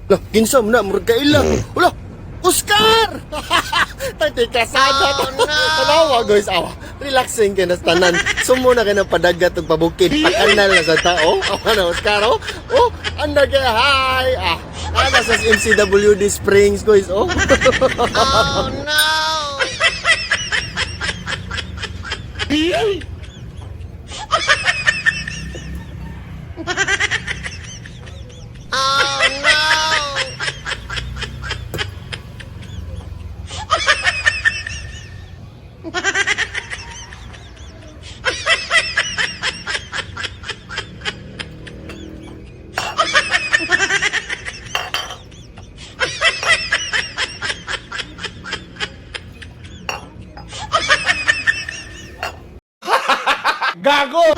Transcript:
Lah, kinsa mo na, murag kailang. Wala, Oscar! Tati kasada. Oh, no! Tanawa, guys. Awa, relaxing kayo na tanan. Sumo na kayo ng padagat at pabukid. Pakanal na sa tao. Awa na, Oscar, oh. Oh, anda kaya, hi. Ana sa MCWD Springs, guys, oh. Oh, no! Gago!